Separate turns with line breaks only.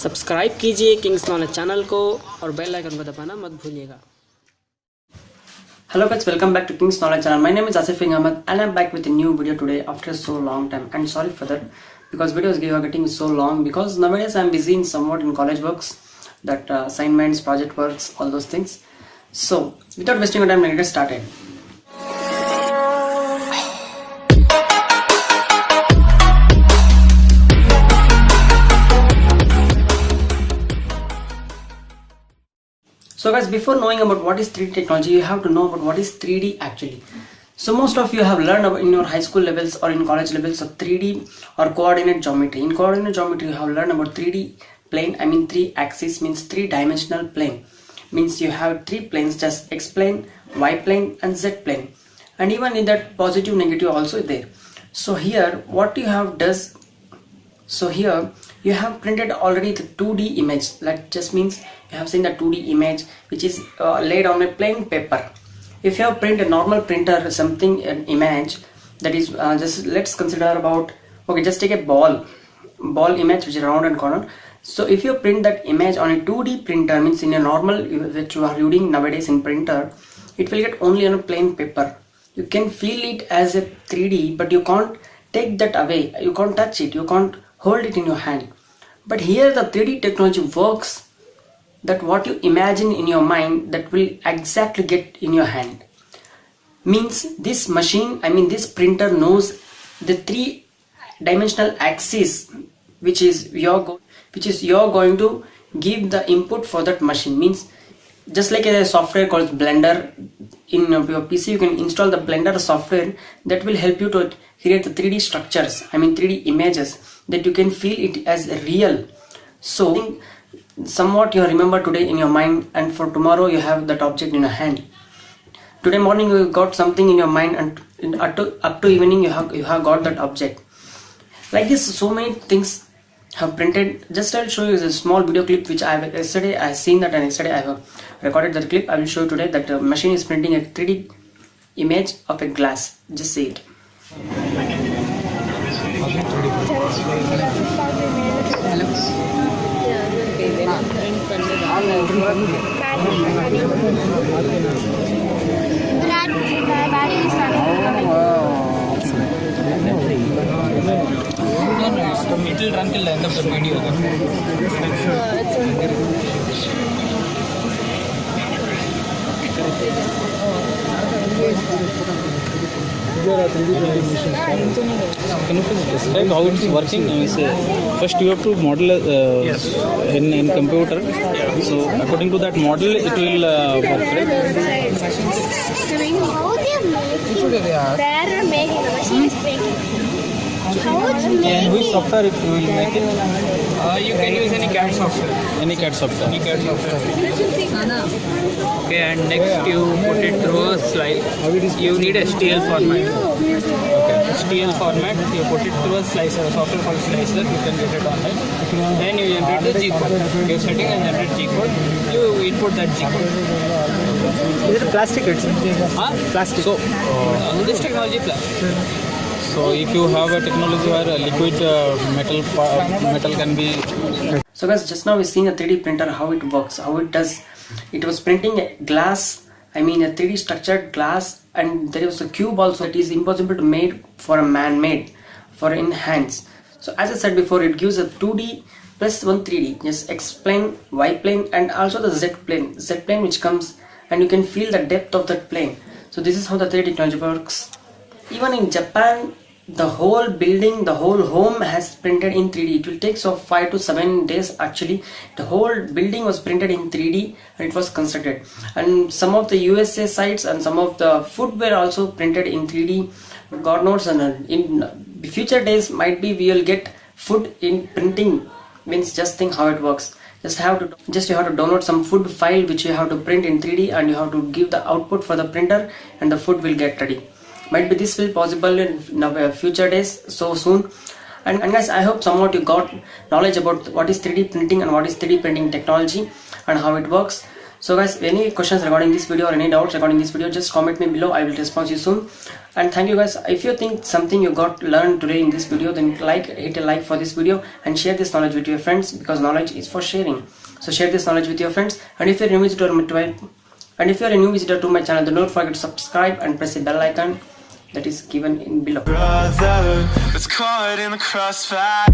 Subscribe कीजिए Kings knowledge channel को और बेल आइकन को दबाना मत भूलिएगा।
Hello guys, welcome back to King's Knowledge channel. My name is Asif Ahmed and I'm back with a new video today after so long time. And sorry for that because videos are getting so long because nowadays I'm busy in somewhat in college works, that assignments, project works, all those things. So without wasting your time, let's get started. So guys, before knowing about what is 3D technology, you have to know about what is 3D actually. So most of you have learned about in your high school levels or in college levels of 3D or coordinate geometry. In coordinate geometry, you have learned about 3D plane. I mean 3 axis means 3-dimensional plane. Means you have 3 planes, just X plane, Y plane and Z plane. And even in that positive negative also there. So here what you have does, so here you have printed already the 2D image. That just means you have seen the 2D image which is laid on a plain paper. If you have printed a normal printer something, an image that is just let's consider about, okay, just take a ball image which is round and corner. So if you print that image on a 2D printer, means in a normal which you are reading nowadays in printer, it will get only on a plain paper. You can feel it as a 3D, but you can't take that away, you can't touch it, you can't hold it in your hand. But here the 3D technology works that what you imagine in your mind, that will exactly get in your hand. Means this machine, I mean this printer knows the 3-dimensional axis which is you're going to give the input for that machine. Means just like a software called Blender in your PC, you can install the Blender software that will help you to create the 3D structures, I mean 3D images that you can feel it as real. So somewhat you remember today in your mind, and for tomorrow you have that object in your hand. Today morning you got something in your mind, and up to evening you have got that object. Like this, so many things have printed. Just I'll show you a small video clip which yesterday I seen that, and yesterday I have recorded that clip. I will show you today that the machine is printing a 3D image of a glass. Just see it.
It will run till the end of the video. Can you please describe how it is working? First you have to model in computer. So according to that model, it will work, right?
How they are making the machine is making.
And which software it will make it? You can use any CAD software. Any CAD software. Okay, and next you put it through a slice. You need a STL format. Okay, STL format. You put it through a slicer, software called slicer. You can get it online. Then you generate the G code. You're setting and generate G code. You input that G code.
Is it plastic? It's plastic.
So this technology plastic. So if you have a technology where a liquid metal can be.
So guys, just now we seen a 3D printer, how it works, how it does. It was printing a glass, I mean a 3D structured glass, and there was a cube also. It is impossible to make for a man-made, for in hands. So as I said before, it gives a 2D plus 1 3D, just X plane, Y plane, and also the Z plane which comes, and you can feel the depth of that plane. So this is how the 3D technology works. Even in Japan, the whole building, the whole home has printed in 3D. It will take 5 to 7 days actually. The whole building was printed in 3D and it was constructed. And some of the USA sites and some of the food were also printed in 3D. God knows, and in future days might be we will get food in printing. Means just think how it works. You have to download some food file which you have to print in 3D, and you have to give the output for the printer, and the food will get ready. Might be this will possible in future days, so soon. And guys, I hope somewhat you got knowledge about what is 3D printing and what is 3D printing technology and how it works. So guys, any questions regarding this video or any doubts regarding this video, just comment me below. I will respond to you soon. And thank you guys. If you think something you got learned today in this video, then hit a like for this video and share this knowledge with your friends, because knowledge is for sharing. So share this knowledge with your friends. And if you're a new visitor to my channel, then don't forget to subscribe and press the bell icon that is given in below.
Brother, it's caught in the crossfire.